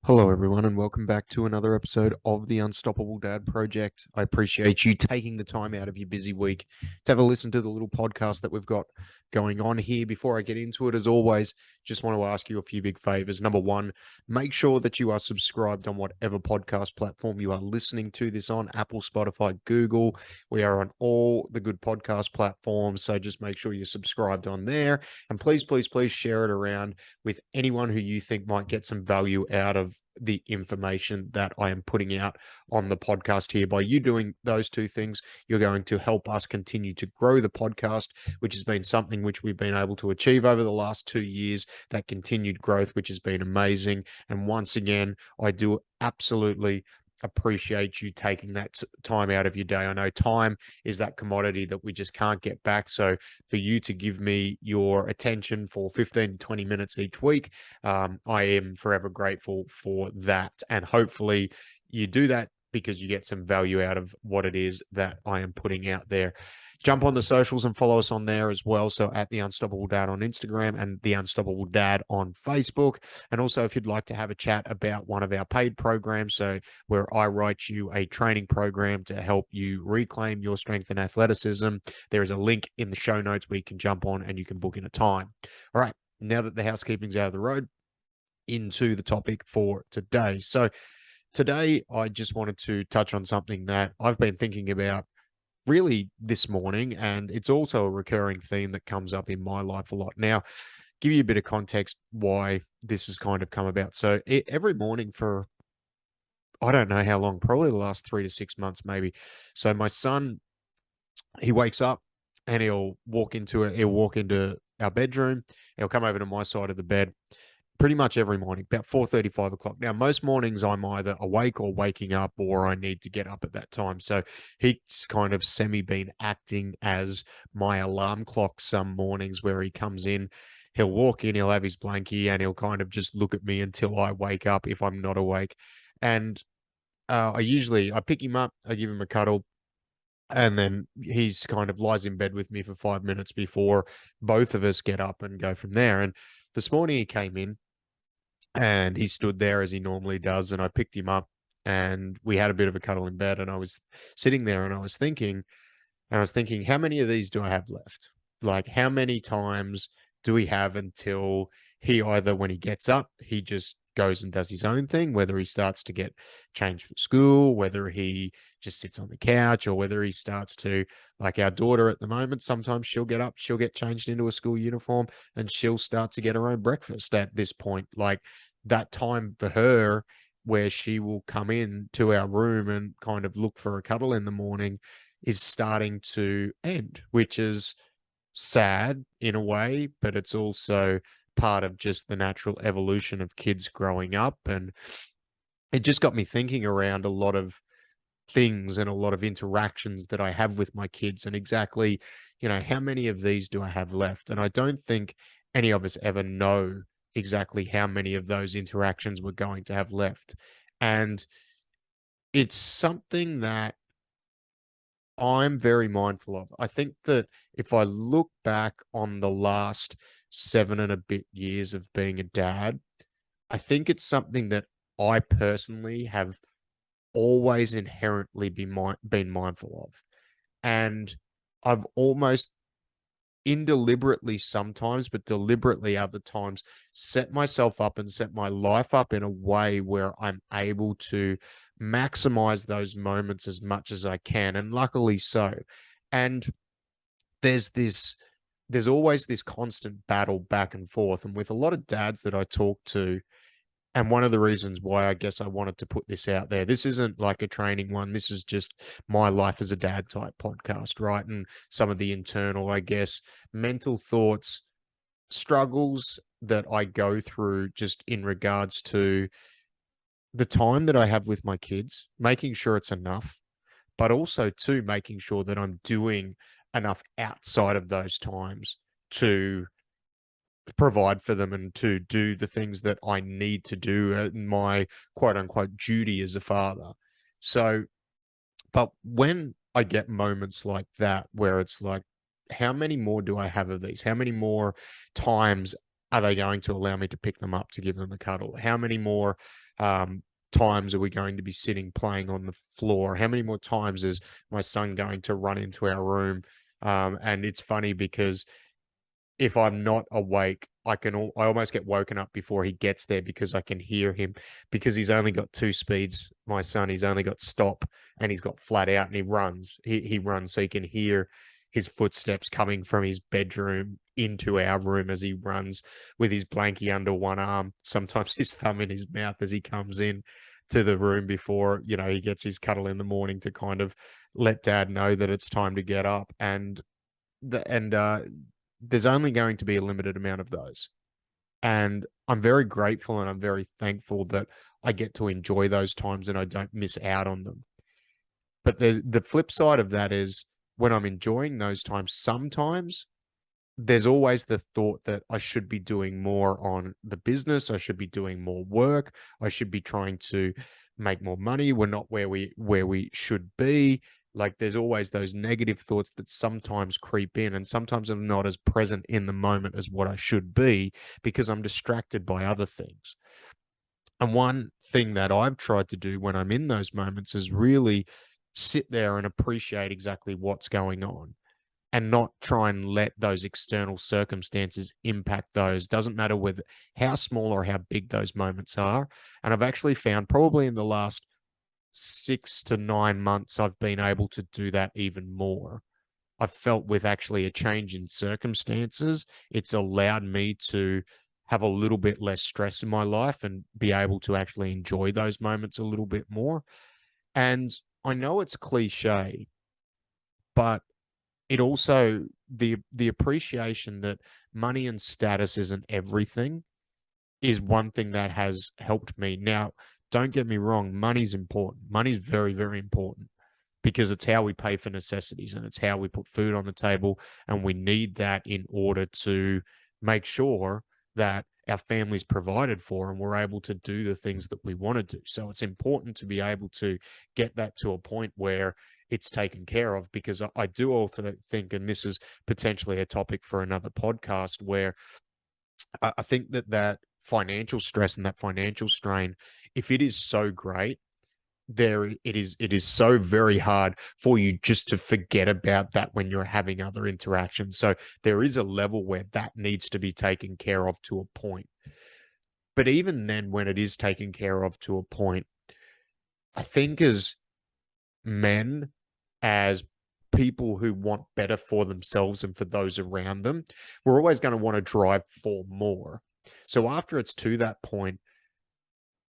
Hello, everyone, and welcome back to another episode of the Unstoppable Dad Project. I appreciate you taking the time out of your busy week to have a listen to the little podcast that we've got going on here. Before I get into it, as always, just want to ask you a few big favors. Number one, make sure that you are subscribed on whatever podcast platform you are listening to this on: Apple, Spotify, Google. We are on all the good podcast platforms, so just make sure you're subscribed on there. And please, please, please share it around with anyone who you think might get some value out of the information that I am putting out on the podcast here. By you doing those two things, you're going to help us continue to grow the podcast, which has been something which we've been able to achieve over the last 2 years, that continued growth, which has been amazing. And once again, I do absolutely appreciate you taking that time out of your day. I know time is that commodity that we just can't get back. So for you to give me your attention for 15 to 20 minutes each week, I am forever grateful for that. And hopefully you do that because you get some value out of what it is that I am putting out there. Jump on the socials and follow us on there as well. So at The Unstoppable Dad on Instagram and The Unstoppable Dad on Facebook. And also, if you'd like to have a chat about one of our paid programs, so where I write you a training program to help you reclaim your strength and athleticism, there is a link in the show notes where you can jump on and you can book in a time. All right, now that the housekeeping's out of the road, into the topic for today. So today, I just wanted to touch on something that I've been thinking about really this morning, and it's also a recurring theme that comes up in my life a lot. Now, give you a bit of context why this has kind of come about. So every morning for, I don't know how long, probably the last 3 to 6 months, maybe. So my son, he wakes up and he'll walk into our bedroom. He'll come over to my side of the bed pretty much every morning, about 4:30, 5 o'clock. Now, most mornings I'm either awake or waking up, or I need to get up at that time. So he's kind of semi been acting as my alarm clock some mornings, where he comes in, he'll walk in, he'll have his blankie, and he'll kind of just look at me until I wake up if I'm not awake. And I pick him up, I give him a cuddle, and then he's kind of lies in bed with me for 5 minutes before both of us get up and go from there. And this morning he came in and he stood there as he normally does, and I picked him up and we had a bit of a cuddle in bed, and I was sitting there and I was thinking, how many of these do I have left? Like, how many times do we have until he either, when he gets up, he just goes and does his own thing, whether he starts to get changed for school, whether he just sits on the couch, or whether he starts to, like our daughter at the moment, sometimes she'll get up, she'll get changed into a school uniform, and she'll start to get her own breakfast at this point. Like, that time for her where she will come in to our room and kind of look for a cuddle in the morning is starting to end, which is sad in a way, but it's also part of just the natural evolution of kids growing up. And it just got me thinking around a lot of things and a lot of interactions that I have with my kids, and exactly, how many of these do I have left? And I don't think any of us ever know exactly how many of those interactions we're going to have left. And it's something that I'm very mindful of. I think that if I look back on the last 7 and a bit years of being a dad, I think it's something that I personally have always inherently been mindful of. And I've almost indeliberately sometimes, but deliberately other times, set myself up and set my life up in a way where I'm able to maximize those moments as much as I can. And luckily so. And there's this, there's always this constant battle back and forth. And with a lot of dads that I talk to, and one of the reasons why I guess I wanted to put this out there, this isn't like a training one. This is just my life as a dad type podcast, right? And some of the internal, I guess, mental thoughts, struggles that I go through just in regards to the time that I have with my kids, making sure it's enough, but also too making sure that I'm doing enough outside of those times to provide for them and to do the things that I need to do in my quote unquote duty as a father. So, but when I get moments like that where it's like, how many more do I have of these? How many more times are they going to allow me to pick them up to give them a cuddle? How many more times are we going to be sitting playing on the floor? How many more times is my son going to run into our room? And it's funny because if I'm not awake, I almost get woken up before he gets there because I can hear him, because he's only got two speeds. My son, he's only got stop and he's got flat out, and he runs. He runs, so you can hear his footsteps coming from his bedroom into our room as he runs with his blankie under one arm, sometimes his thumb in his mouth as he comes in to the room before, he gets his cuddle in the morning to kind of let dad know that it's time to get up. And there's only going to be a limited amount of those. And I'm very grateful and I'm very thankful that I get to enjoy those times and I don't miss out on them. But the flip side of that is, when I'm enjoying those times, sometimes there's always the thought that I should be doing more on the business. I should be doing more work. I should be trying to make more money. We're not where we should be. Like, there's always those negative thoughts that sometimes creep in, and sometimes I'm not as present in the moment as what I should be because I'm distracted by other things. And one thing that I've tried to do when I'm in those moments is really sit there and appreciate exactly what's going on, and not try and let those external circumstances impact those. Doesn't matter whether how small or how big those moments are. And I've actually found, probably in the last 6 to 9 months, I've been able to do that even more. I've felt with actually a change in circumstances, it's allowed me to have a little bit less stress in my life and be able to actually enjoy those moments a little bit more. And I know it's cliche, but it also, the appreciation that money and status isn't everything is one thing that has helped me. Now, don't get me wrong, money's important. Money's very, very important because it's how we pay for necessities and it's how we put food on the table. And we need that in order to make sure that our family's provided for and we're able to do the things that we want to do. So it's important to be able to get that to a point where it's taken care of, because I do also think, and this is potentially a topic for another podcast, where I think that financial stress and that financial strain, if it is so great, it is so very hard for you just to forget about that when you're having other interactions. So there is a level where that needs to be taken care of to a point. But even then, when it is taken care of to a point, I think as men, as people who want better for themselves and for those around them, we're always going to want to drive for more. So after it's to that point,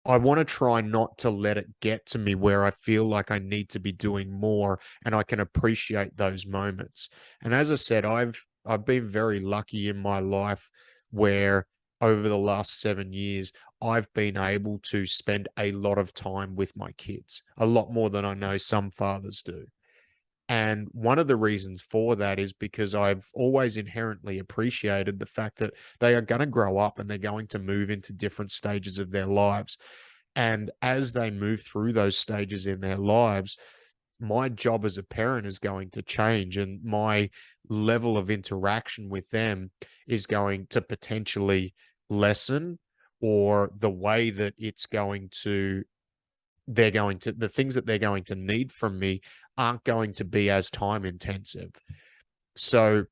I want to try not to let it get to me where I feel like I need to be doing more and I can appreciate those moments. And as I said, I've been very lucky in my life where over the last 7 years, I've been able to spend a lot of time with my kids, a lot more than I know some fathers do. And one of the reasons for that is because I've always inherently appreciated the fact that they are going to grow up and they're going to move into different stages of their lives. And as they move through those stages in their lives, my job as a parent is going to change, and my level of interaction with them is going to potentially lessen, or the way that the things that they're going to need from me aren't going to be as time intensive. So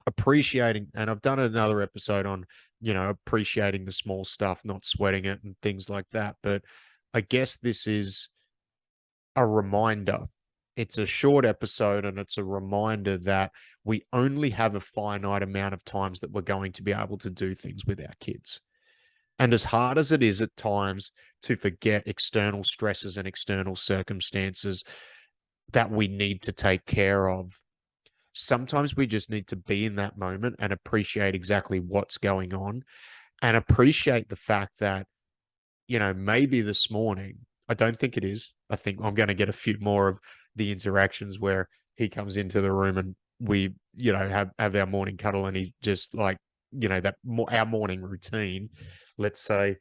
appreciating, and I've done another episode on, appreciating the small stuff, not sweating it and things like that. But I guess this is a reminder. It's a short episode and it's a reminder that we only have a finite amount of times that we're going to be able to do things with our kids. And as hard as it is at times to forget external stresses and external circumstances that we need to take care of, sometimes we just need to be in that moment and appreciate exactly what's going on, and appreciate the fact that, maybe this morning, I don't think it is. I think I'm going to get a few more of the interactions where he comes into the room and we, have our morning cuddle, and he's just like, our morning routine, let's say.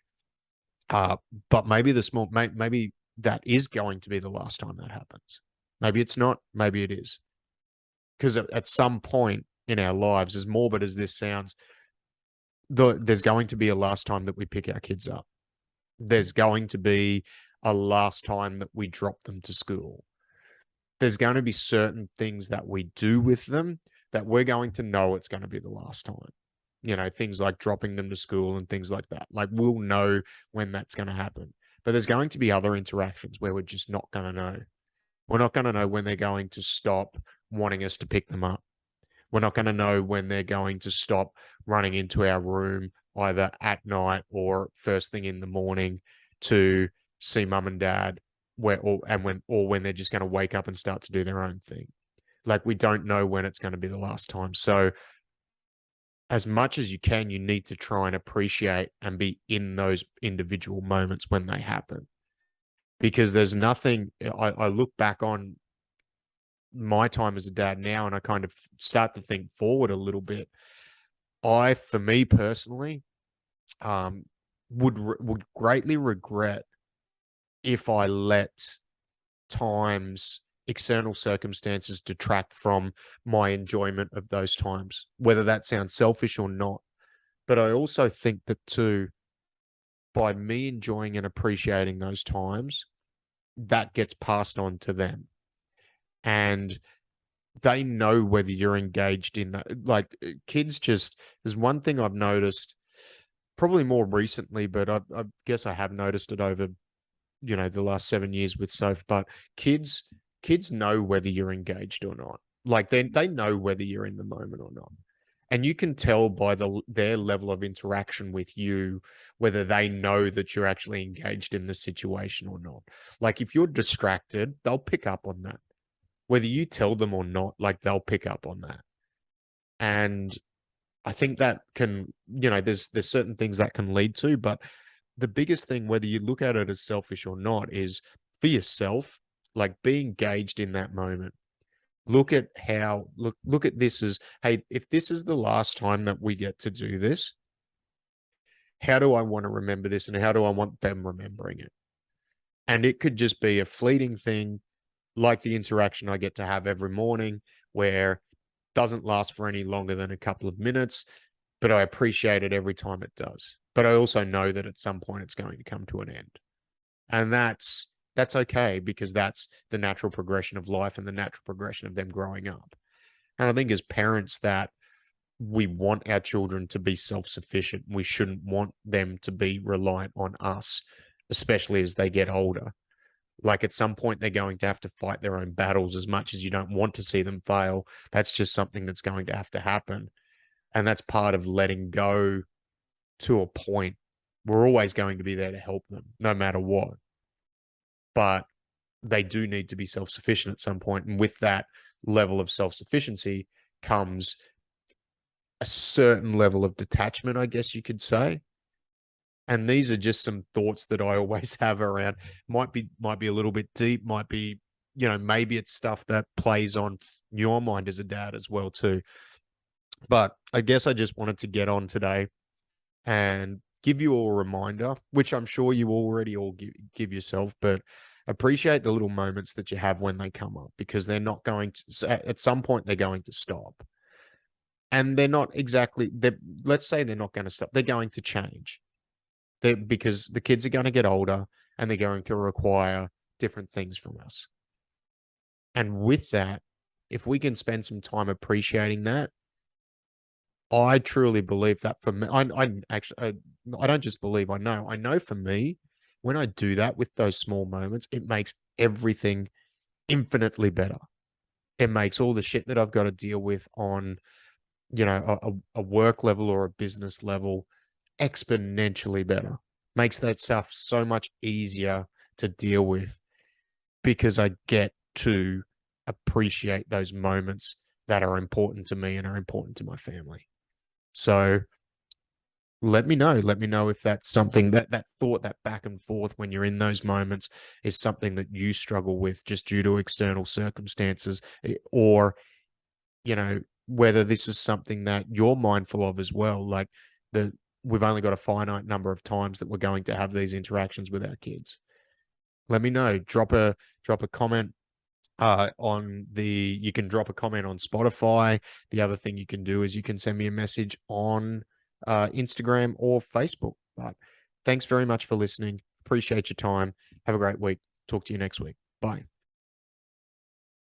Uh, but maybe maybe that is going to be the last time that happens. Maybe it's not. Maybe it is. Because at some point in our lives, as morbid as this sounds, there's going to be a last time that we pick our kids up. There's going to be a last time that we drop them to school. There's going to be certain things that we do with them that we're going to know it's going to be the last time. Things like dropping them to school and things like that. Like, we'll know when that's going to happen. But there's going to be other interactions where we're just not going to know. We're not going to know when they're going to stop wanting us to pick them up. We're not going to know when they're going to stop running into our room either at night or first thing in the morning to see mum and dad, when they're just going to wake up and start to do their own thing. Like, we don't know when it's going to be the last time. So as much as you can, you need to try and appreciate and be in those individual moments when they happen. Because there's nothing, I look back on my time as a dad now and I kind of start to think forward a little bit. For me personally, would greatly regret if I let external circumstances detract from my enjoyment of those times, whether that sounds selfish or not. But I also think that too, by me enjoying and appreciating those times, that gets passed on to them. And they know whether you're engaged in that. Like, kids there's one thing I've noticed probably more recently, but I guess I have noticed it over, the last 7 years with Soph, but kids know whether you're engaged or not. Like, they know whether you're in the moment or not. And you can tell by their level of interaction with you, whether they know that you're actually engaged in the situation or not. Like, if you're distracted, they'll pick up on that. Whether you tell them or not, like, they'll pick up on that. And I think that can, there's certain things that can lead to, but the biggest thing, whether you look at it as selfish or not, is for yourself, like, be engaged in that moment. Look at this as, hey, if this is the last time that we get to do this, how do I want to remember this and how do I want them remembering it? And it could just be a fleeting thing, like the interaction I get to have every morning, where doesn't last for any longer than a couple of minutes, but I appreciate it every time it does. But I also know that at some point it's going to come to an end. And that's okay, because that's the natural progression of life and the natural progression of them growing up. And I think as parents that we want our children to be self-sufficient. We shouldn't want them to be reliant on us, especially as they get older. Like, at some point, they're going to have to fight their own battles. As much as you don't want to see them fail, that's just something that's going to have to happen. And that's part of letting go to a point. We're always going to be there to help them, no matter what. But they do need to be self-sufficient at some point. And with that level of self-sufficiency comes a certain level of detachment, I guess you could say. And these are just some thoughts that I always have around. Might be a little bit deep, might be, maybe it's stuff that plays on your mind as a dad as well too. But I guess I just wanted to get on today and give you all a reminder, which I'm sure you already all give yourself, but appreciate the little moments that you have when they come up, because they're not going to, at some point, they're going to stop. And they're not exactly, let's say they're not going to stop. They're going to change. Because the kids are going to get older and they're going to require different things from us. And with that, if we can spend some time appreciating that, I truly believe that for me, I don't just believe, I know for me, when I do that with those small moments, it makes everything infinitely better. It makes all the shit that I've got to deal with on, a work level or a business level exponentially better. Makes that stuff so much easier to deal with, because I get to appreciate those moments that are important to me and are important to my family. So let me know if that's something, that thought, that back and forth when you're in those moments, is something that you struggle with just due to external circumstances, or whether this is something that you're mindful of as well. Like, we've only got a finite number of times that we're going to have these interactions with our kids. Let me know. Drop a comment you can drop a comment on Spotify. The other thing you can do is you can send me a message on Instagram, or Facebook. But thanks very much for listening. Appreciate your time. Have a great week. Talk to you next week. Bye.